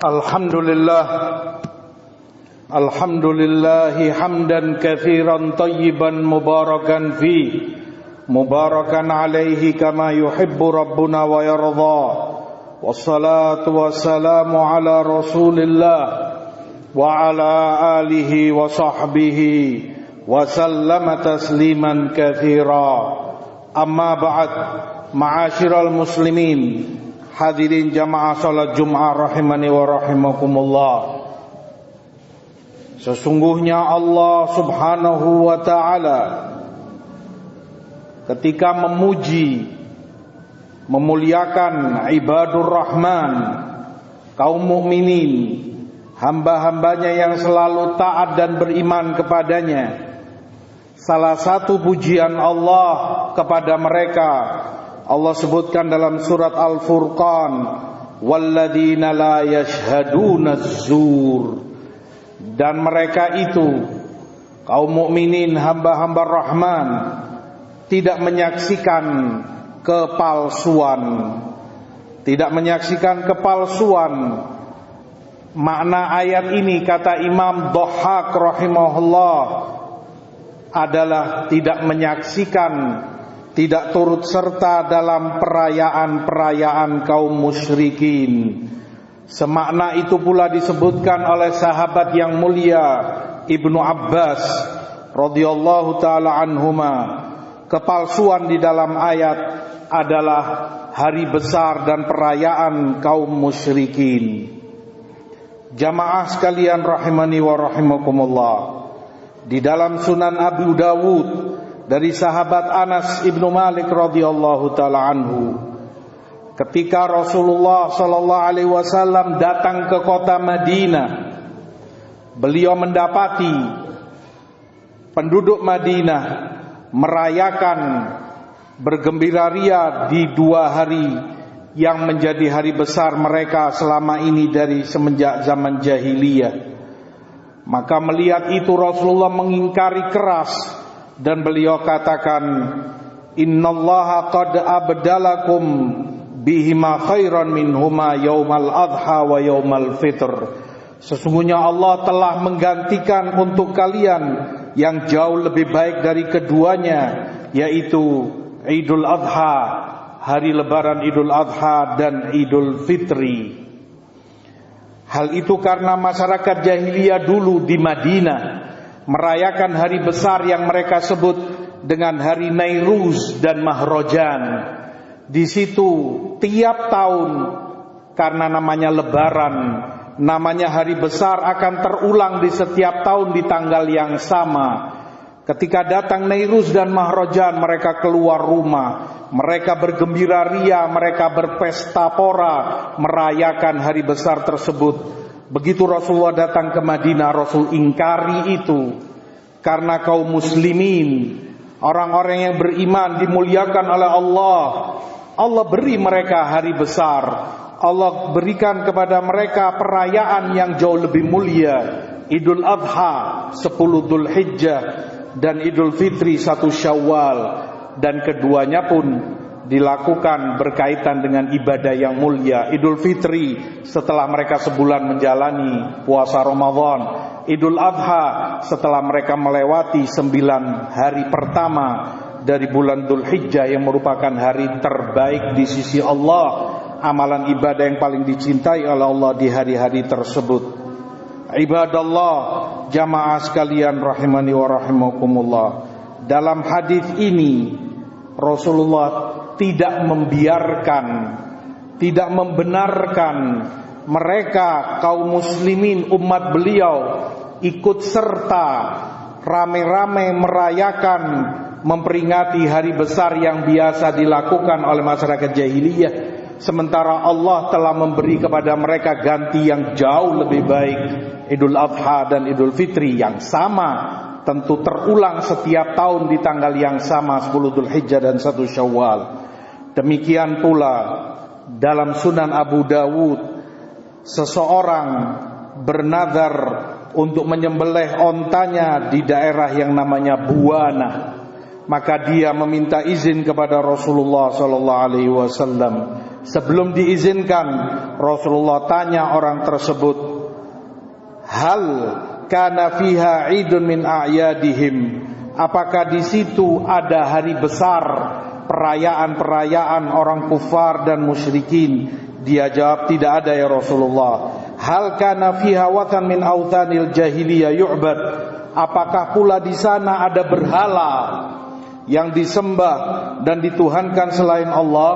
Alhamdulillahi hamdan katsiran tayyiban mubarakan fi mubarakan alaihi kama yuhibbu rabbuna wa yarda. Wassalatu wassalamu ala Rasulillah wa ala alihi wa sahbihi wa sallama tasliman katsira. Amma ba'd, ma'asyiral muslimin, hadirin jamaah salat Jumat rahimani wa rahimakumullah. Sesungguhnya Allah Subhanahu wa ta'ala ketika memuji, memuliakan ibadur rahman, kaum mukminin, hamba-hambanya yang selalu taat dan beriman kepadanya, salah satu pujian Allah kepada mereka, Allah sebutkan dalam surat Al-Furqan, walladzina la yashhaduna az-zur. Dan mereka itu, kaum mukminin, hamba-hamba Rahman, tidak menyaksikan kepalsuan. Tidak menyaksikan kepalsuan. Makna ayat ini, kata Imam Dhahhak rahimahullah, adalah tidak menyaksikan, tidak turut serta dalam perayaan-perayaan kaum musyrikin. Semakna itu pula disebutkan oleh sahabat yang mulia Ibnu Abbas radhiyallahu taala anhuma. Kepalsuan di dalam ayat adalah hari besar dan perayaan kaum musyrikin. Jamaah sekalian rahimani wa rahimakumullah, di dalam Sunan Abu Dawud dari sahabat Anas ibnu Malik radhiyallahu taala anhu, ketika Rasulullah sallallahu alaihi wasallam datang ke kota Madinah, beliau mendapati penduduk Madinah merayakan, bergembira ria di 2 hari yang menjadi hari besar mereka selama ini dari semenjak zaman jahiliyah. Maka melihat itu Rasulullah mengingkari keras dan beliau katakan, innallaha qad abdalakum bihima khairan minhuma yaumal adha wa yaumal fitr. Sesungguhnya Allah telah menggantikan untuk kalian yang jauh lebih baik dari keduanya, yaitu Idul Adha, hari lebaran Idul Adha, dan Idul Fitri. Hal itu karena masyarakat jahiliyah dulu di Madinah merayakan hari besar yang mereka sebut dengan hari Nairuz dan Mahrojan. Di situ tiap tahun, karena namanya lebaran, namanya hari besar, akan terulang di setiap tahun di tanggal yang sama. Ketika datang Nairuz dan Mahrojan, mereka keluar rumah, mereka bergembira ria, mereka berpesta pora merayakan hari besar tersebut. Begitu Rasulullah datang ke Madinah, Rasul ingkari itu, karena kaum muslimin, orang-orang yang beriman dimuliakan oleh Allah. Allah beri mereka hari besar, Allah berikan kepada mereka perayaan yang jauh lebih mulia, Idul Adha 10 Dzulhijjah dan Idul Fitri 1 Syawal. Dan keduanya pun dilakukan berkaitan dengan ibadah yang mulia. Idul Fitri setelah mereka sebulan menjalani puasa Ramadan, Idul Adha setelah mereka melewati 9 hari pertama dari bulan Dzulhijjah yang merupakan hari terbaik di sisi Allah, amalan ibadah yang paling dicintai oleh Allah di hari-hari tersebut. Ibadallah, jamaah sekalian rahimani wa rahimakumullah, dalam hadis ini Rasulullah tidak membiarkan, tidak membenarkan mereka kaum muslimin umat beliau ikut serta rame-rame merayakan, memperingati hari besar yang biasa dilakukan oleh masyarakat jahiliyah, sementara Allah telah memberi kepada mereka ganti yang jauh lebih baik, Idul Adha dan Idul Fitri yang sama, tentu terulang setiap tahun di tanggal yang sama, 10 Dzulhijjah dan 1 Syawal. Demikian pula dalam Sunan Abu Dawud, seseorang bernadar untuk menyembelih ontanya di daerah yang namanya Buana. maka dia meminta izin kepada Rasulullah sallallahu alaihi wasallam. Sebelum diizinkan, Rasulullah tanya orang tersebut, hal kana fiha 'idun min a'yadihim, apakah di situ ada hari besar, perayaan-perayaan orang kufar dan musyrikin? Dia jawab, tidak ada ya Rasulullah. Hal kana fiha watan min awtanil jahiliyah yu'bad, apakah pula di sana ada berhala yang disembah dan dituhankan selain Allah?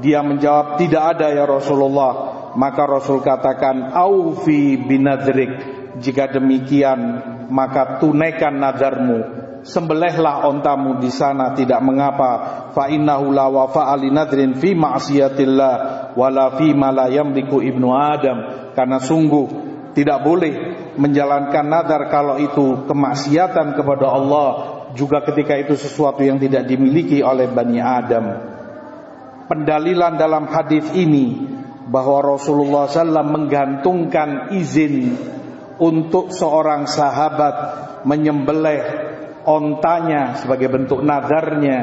Dia menjawab, tidak ada ya Rasulullah. Maka Rasul katakan, aufi binadrik, jika demikian maka tunaikan nadarmu, sembelihlah ontamu di sana, tidak mengapa. Fa innahu la wafa'a li nadrin fi ma'siyatillah wala fi ma la yamliku ibnu Adam, karena sungguh tidak boleh menjalankan nadar kalau itu kemaksiatan kepada Allah, juga ketika itu sesuatu yang tidak dimiliki oleh Bani Adam. Pendalilan dalam hadis ini bahwa Rasulullah SAW menggantungkan izin untuk seorang sahabat menyembelih ontanya sebagai bentuk nadarnya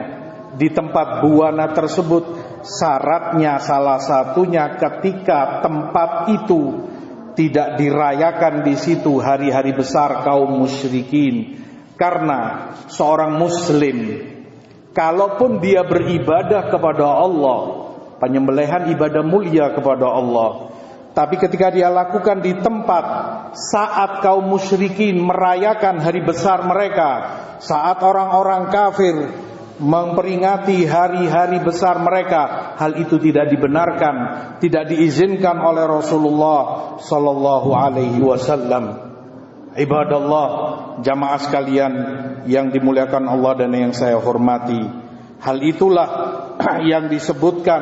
di tempat buana tersebut. Syaratnya salah satunya ketika tempat itu tidak dirayakan di situ hari-hari besar kaum musyrikin. Karena seorang muslim, kalaupun dia beribadah kepada Allah, penyembelihan ibadah mulia kepada Allah, tapi ketika dia lakukan di tempat saat kaum musyrikin merayakan hari besar mereka, saat orang-orang kafir memperingati hari-hari besar mereka, hal itu tidak dibenarkan, tidak diizinkan oleh Rasulullah sallallahu alaihi wasallam. Ibadallah, jamaah sekalian yang dimuliakan Allah dan yang saya hormati, hal itulah yang disebutkan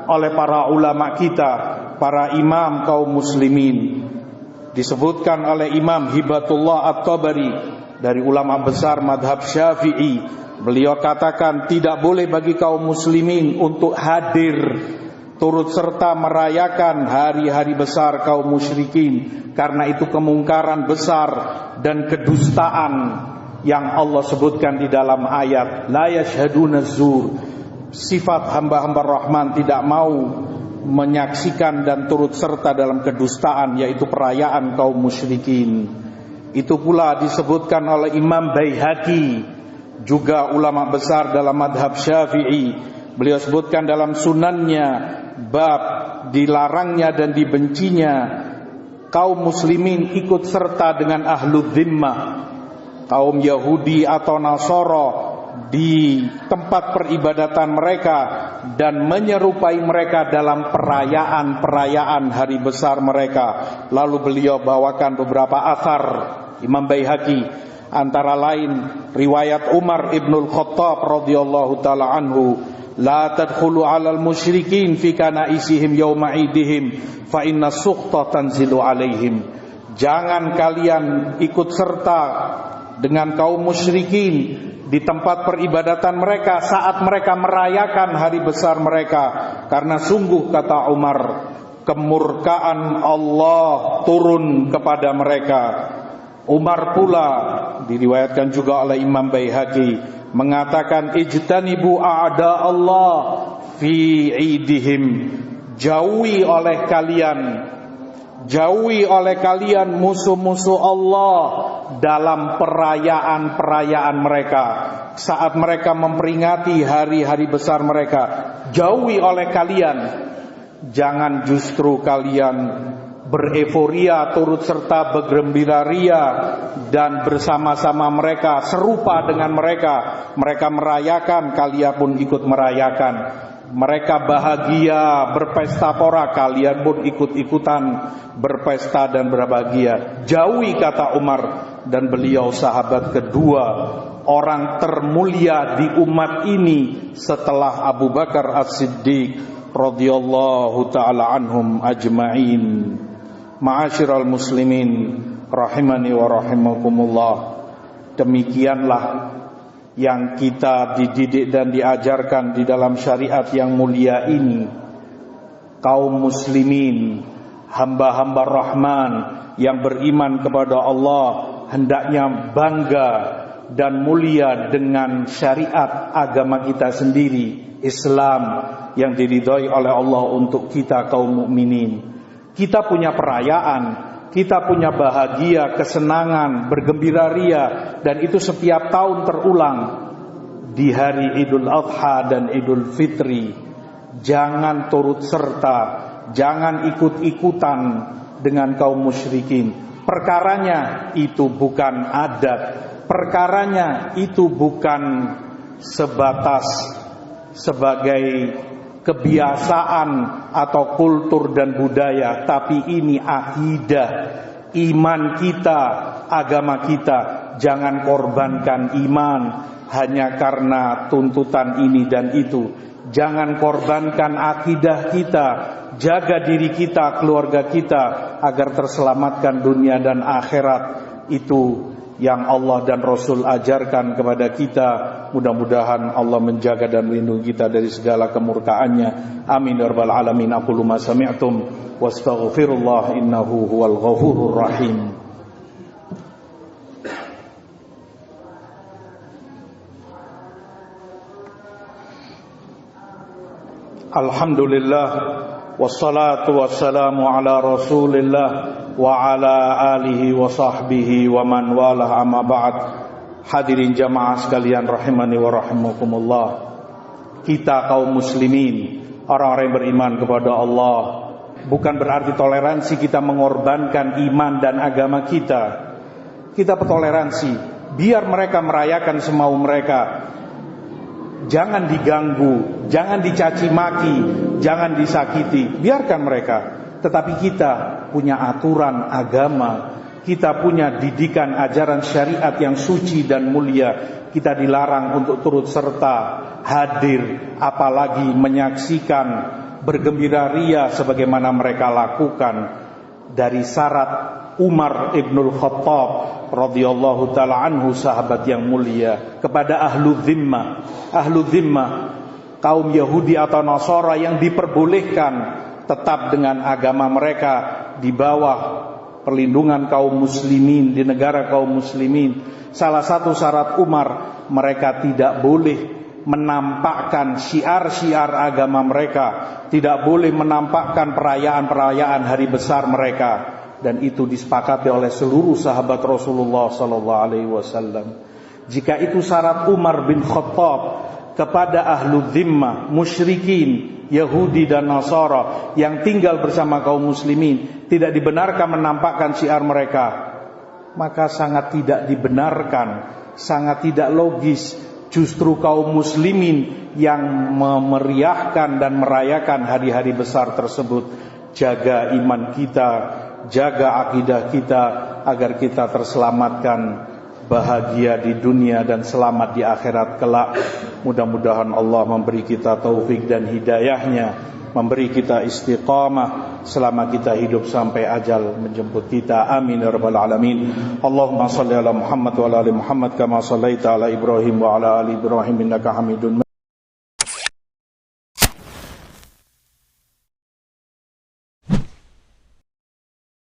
oleh para ulama kita, para imam kaum muslimin. Disebutkan oleh Imam Hibatullah At-Tabari dari ulama besar madhab Syafi'i. Beliau katakan, tidak boleh bagi kaum muslimin untuk hadir turut serta merayakan hari-hari besar kaum musyrikin, karena itu kemungkaran besar dan kedustaan yang Allah sebutkan di dalam ayat la yashhaduna zur. Sifat hamba-hamba Rahman tidak mau menyaksikan dan turut serta dalam kedustaan, yaitu perayaan kaum musyrikin. Itu pula disebutkan oleh Imam Baihaqi, juga ulama besar dalam madhab Syafi'i. Beliau sebutkan dalam sunannya bab dilarangnya dan dibencinya kaum muslimin ikut serta dengan ahlul zimmah, kaum Yahudi atau Nasara, di tempat peribadatan mereka dan menyerupai mereka dalam perayaan-perayaan hari besar mereka. Lalu beliau bawakan beberapa athar Imam Baihaqi, antara lain riwayat Umar ibnul Khattab radhiyallahu taala anhu, la tadkhulu 'alal musyrikin fi kanaisihim yauma idihim fa inna sukhta tanzilu 'alaihim. Jangan kalian ikut serta dengan kaum musyrikin di tempat peribadatan mereka saat mereka merayakan hari besar mereka, karena sungguh kata Umar, kemurkaan Allah turun kepada mereka. Umar pula diriwayatkan juga oleh Imam Baihaqi mengatakan, ijtanibu a'da Allah fi idihim, jauhi oleh kalian musuh-musuh Allah dalam perayaan-perayaan mereka. Saat mereka memperingati hari-hari besar mereka, jauhi oleh kalian. Jangan justru kalian bereforia, turut serta bergembira ria dan bersama-sama mereka, serupa dengan mereka. Mereka merayakan, kalian pun ikut merayakan. Mereka bahagia berpesta pora, kalian pun ikut-ikutan berpesta dan berbahagia. Jauhi kata Umar, dan beliau sahabat kedua, orang termulia di umat ini setelah Abu Bakar As-Siddiq radhiyallahu taala anhum ajma'in. Ma'asyiral muslimin rahimani wa rahimakumullah. Demikianlah yang kita dididik dan diajarkan di dalam syariat yang mulia ini. Kaum muslimin, hamba-hamba Rahman yang beriman kepada Allah, hendaknya bangga dan mulia dengan syariat agama kita sendiri, Islam yang diridhai oleh Allah untuk kita kaum mukminin. Kita punya perayaan, kita punya bahagia, kesenangan, bergembira ria, dan itu setiap tahun terulang di hari Idul Adha dan Idul Fitri. Jangan turut serta, jangan ikut-ikutan dengan kaum musyrikin. Perkaranya itu bukan adat, perkaranya itu bukan sebatas sebagai kebiasaan atau kultur dan budaya, tapi ini akidah, iman kita, agama kita. Jangan korbankan iman hanya karena tuntutan ini dan itu. Jangan korbankan akidah kita, jaga diri kita, keluarga kita agar terselamatkan dunia dan akhirat. Itu yang Allah dan Rasul ajarkan kepada kita. Mudah-mudahan Allah menjaga dan melindungi kita dari segala kemurkaannya. Amin ya rabbal alamin. Aqulu ma sami'tum wastaghfirullah innahu huwal ghafurur rahim. Alhamdulillah wassalatu wassalamu ala Rasulillah wa ala alihi wa sahbihi wa man walah, amma ba'd. Hadirin jamaah sekalian rahimani wa rahimakumullah. Kita kaum muslimin, orang-orang yang beriman kepada Allah, bukan berarti toleransi kita mengorbankan iman dan agama kita. Kita bertoleransi, biar mereka merayakan semau mereka. Jangan diganggu, jangan dicaci maki, jangan disakiti, biarkan mereka. Tetapi kita punya aturan agama, kita punya didikan ajaran syariat yang suci dan mulia. Kita dilarang untuk turut serta, hadir, apalagi menyaksikan, bergembira ria sebagaimana mereka lakukan. Dari syarat Umar ibnul Khattab radhiyallahu ta'ala anhu, sahabat yang mulia, kepada ahlu dhimmah, kaum Yahudi atau Nasara yang diperbolehkan tetap dengan agama mereka di bawah perlindungan kaum muslimin, di negara kaum muslimin. Salah satu syarat Umar, mereka tidak boleh menampakkan syiar-syiar agama mereka, tidak boleh menampakkan perayaan-perayaan hari besar mereka. Dan itu disepakati oleh seluruh sahabat Rasulullah sallallahu alaihi wasallam. Jika itu syarat Umar bin Khattab kepada ahlu dhimmah, musyrikin, Yahudi dan Nasara yang tinggal bersama kaum muslimin, tidak dibenarkan menampakkan syiar mereka, maka sangat tidak dibenarkan, sangat tidak logis justru kaum muslimin yang memeriahkan dan merayakan hari-hari besar tersebut. Jaga iman kita, jaga akidah kita agar kita terselamatkan, bahagia di dunia dan selamat di akhirat kelak. Mudah-mudahan Allah memberi kita taufik dan hidayahnya, memberi kita istiqamah selama kita hidup sampai ajal menjemput kita. Amin ya rabbal alamin. Allahumma salli ala Muhammad wa ala ali Muhammad kama sallaita ala Ibrahim wa ala ali Ibrahim innaka Hamidun